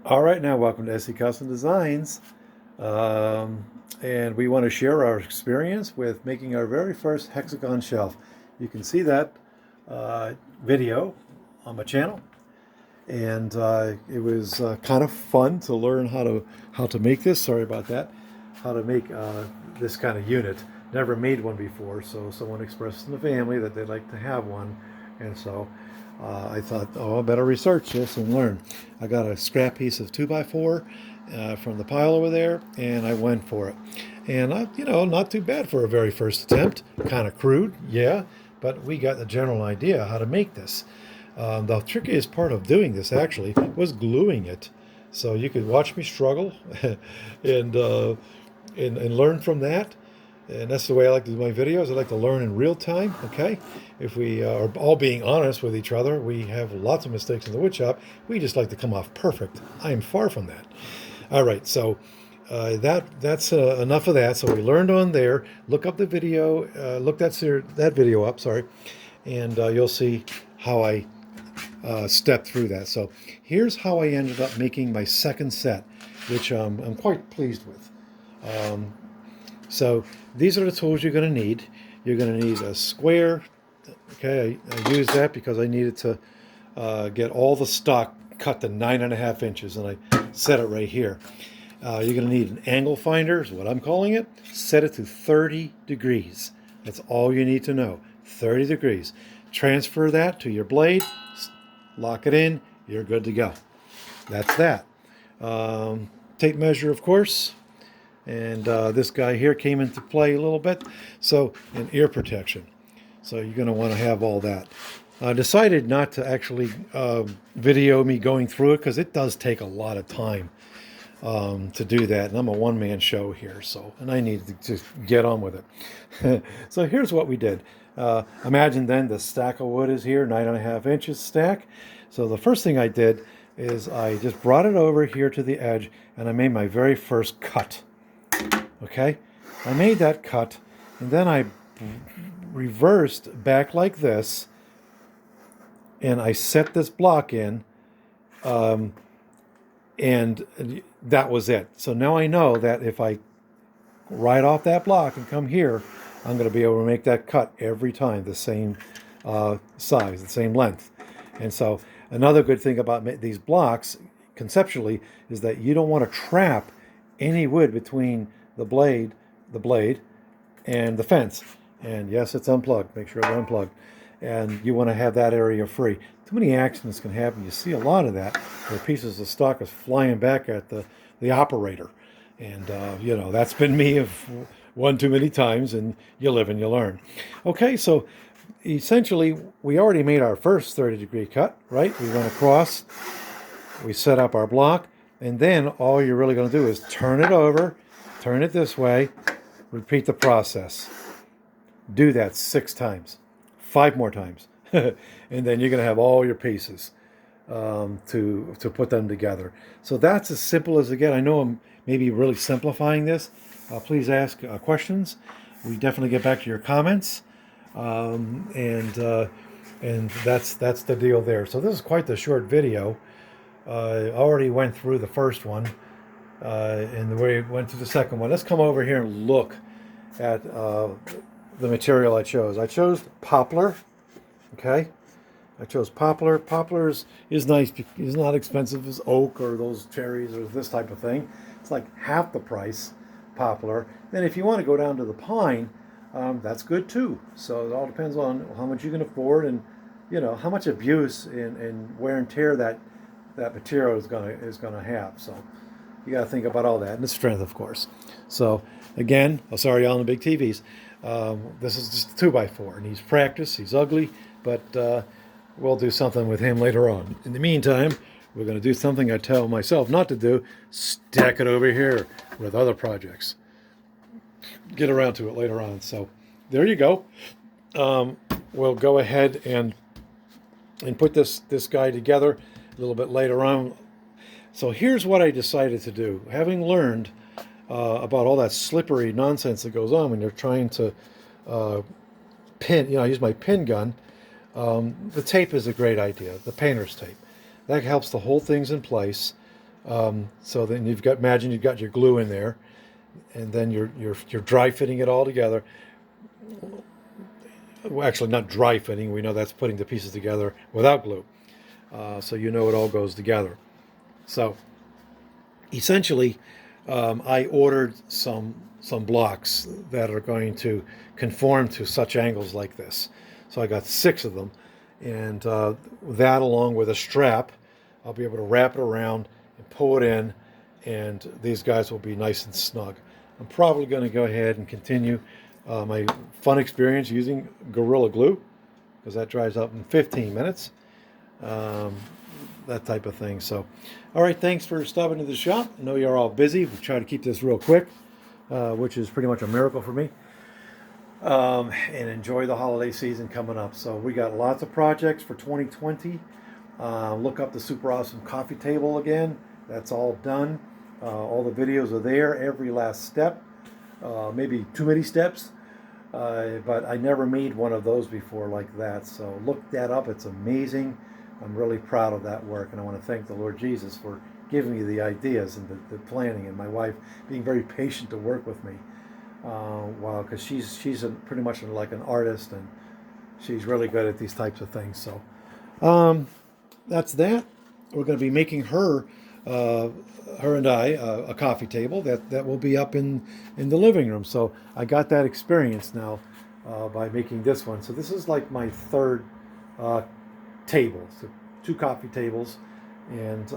All right, now welcome to SE Custom Designs. And we want to share our experience with making our very first hexagon shelf. You can see that video on my channel, and it was kind of fun to learn how to make this. Sorry about that. How to make this kind of unit. Never made one before, so someone expressed in the family that they'd like to have one, and so I thought, oh, I better research this and learn. I got a scrap piece of 2x4 from the pile over there, and I went for it. And not too bad for a very first attempt. Kind of crude, yeah, but we got the general idea how to make this. The trickiest part of doing this actually was gluing it. So you could watch me struggle and, and learn from that. And that's the way I like to do my videos. I like to learn in real time, okay? If we are all being honest with each other, we have lots of mistakes in the wood shop. We just like to come off perfect. I am far from that. All right, so that's enough of that. So we learned on there. Look up the video, look that video up, sorry, and you'll see how I stepped through that. So here's how I ended up making my second set, which I'm quite pleased with. So these are the tools you're going to need. You're going to need a square. Okay, I used that because I needed to get all the stock cut to 9.5 inches, and I set it right here. You're going to need an angle finder, is what I'm calling it. Set it to 30 degrees. That's all you need to know, 30 degrees. Transfer that to your blade, lock it in, you're good to go. That's that. Tape measure, of course. And this guy here came into play a little bit. So, and ear protection. So you're going to want to have all that. I decided not to actually video me going through it because it does take a lot of time to do that. And I'm a one-man show here, so, and I need to just get on with it. So here's what we did. Imagine then the stack of wood is here, 9.5 inches stack. So the first thing I did is I just brought it over here to the edge, and I made my very first cut. Okay, I made that cut, and then I reversed back like this, and I set this block in, and that was it. So now I know that if I right off that block and come here, I'm going to be able to make that cut every time, the same size, the same length. And so another good thing about these blocks, conceptually, is that you don't want to trap any wood between the blade, and the fence. And yes, it's unplugged. Make sure it's unplugged. And you want to have that area free. Too many accidents can happen. You see a lot of that where pieces of stock is flying back at the operator. And, that's been me one too many times, and you live and you learn. Okay, so essentially, we already made our first 30-degree cut, right? We went across, we set up our block, and then all you're really going to do is turn it over, turn it this way, repeat the process. Do that 6 times, 5 more times, and then you're going to have all your pieces to put them together. So that's as simple as it gets. I know I'm maybe really simplifying this. Please ask questions. We definitely get back to your comments, and that's the deal there. So this is quite the short video. I already went through the first one, and the way it went to the second one. Let's come over here and look at the material I chose. I chose poplar, okay? I chose poplar. Poplar is nice. It's not expensive as oak or those cherries or this type of thing. It's like half the price, poplar. Then if you want to go down to the pine, that's good too. So it all depends on how much you can afford and, how much abuse and wear and tear that material is gonna have. So you got to think about all that, and the strength, of course. So again, sorry, y'all on the big TVs. This is just a 2x4, and he's practiced. He's ugly, but we'll do something with him later on. In the meantime, we're going to do something I tell myself not to do: stack it over here with other projects. Get around to it later on. So there you go. We'll go ahead and put this guy together a little bit later on. So here's what I decided to do. Having learned about all that slippery nonsense that goes on when you're trying to pin, I use my pin gun. The tape is a great idea, the painter's tape. That helps to hold things in place. So then imagine you've got your glue in there, and then you're dry fitting it all together. Well, actually, not dry fitting. We know that's putting the pieces together without glue. So you know it all goes together. So essentially, I ordered some blocks that are going to conform to such angles like this. So I got 6 of them, and that along with a strap, I'll be able to wrap it around and pull it in, and these guys will be nice and snug. I'm probably going to go ahead and continue my fun experience using Gorilla Glue, because that dries up in 15 minutes. That type of thing. So, all right, thanks for stopping to the shop. I know you're all busy. We try to keep this real quick, which is pretty much a miracle for me. And enjoy the holiday season coming up. So we got lots of projects for 2020. Look up the Super Awesome Coffee Table again. That's all done. All the videos are there, every last step. Maybe too many steps, but I never made one of those before like that. So look that up. It's amazing. I'm really proud of that work, and I want to thank the Lord Jesus for giving me the ideas and the planning, and my wife being very patient to work with me. Wow, because she's pretty much like an artist, and she's really good at these types of things. So that's that. We're going to be making her and I a coffee table that will be up in the living room. So I got that experience now by making this one. So this is like my third table. So 2 coffee tables, and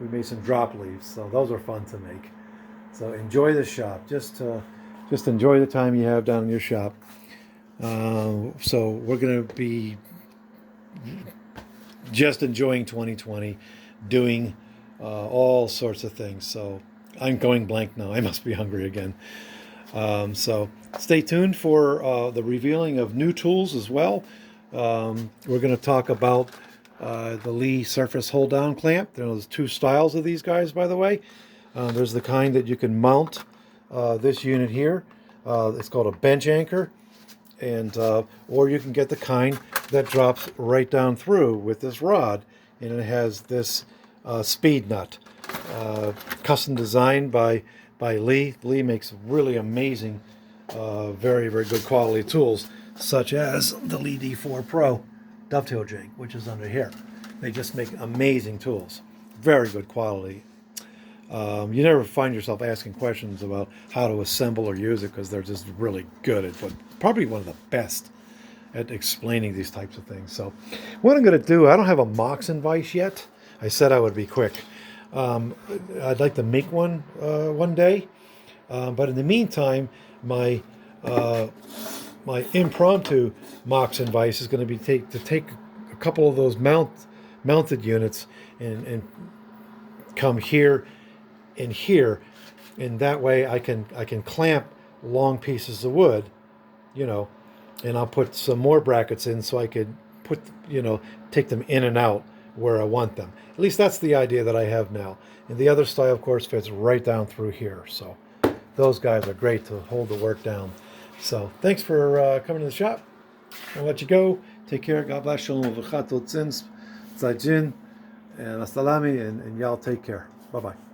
we made some drop leaves. So those are fun to make. So enjoy the shop. Just enjoy the time you have down in your shop. So we're going to be just enjoying 2020, doing all sorts of things. So I'm going blank now. I must be hungry again. So stay tuned for the revealing of new tools as well. We're going to talk about the Lee surface hold down clamp. There's 2 styles of these guys, by the way. There's the kind that you can mount this unit here. It's called a bench anchor, and or you can get the kind that drops right down through with this rod, and it has this speed nut, custom designed by Lee. Lee makes really amazing, very, very good quality tools, such as the Lee D4 Pro dovetail jig, which is under here. They just make amazing tools, very good quality. You never find yourself asking questions about how to assemble or use it, because they're just really good at probably one of the best at explaining these types of things. So what I'm going to do, I don't have a Moxon vise yet. I said I would be quick. I'd like to make one one day, but in the meantime, my impromptu Moxon vise is going to be to take a couple of those mounted units and come here and here, and that way I can clamp long pieces of wood, and I'll put some more brackets in so I could take them in and out where I want them. At least that's the idea that I have now. And the other style, of course, fits right down through here. So those guys are great to hold the work down. So thanks for coming to the shop. I'll let you go. Take care. God bless. Shalom v'chatot zins, tzajin, and asalami, and y'all take care. Bye-bye.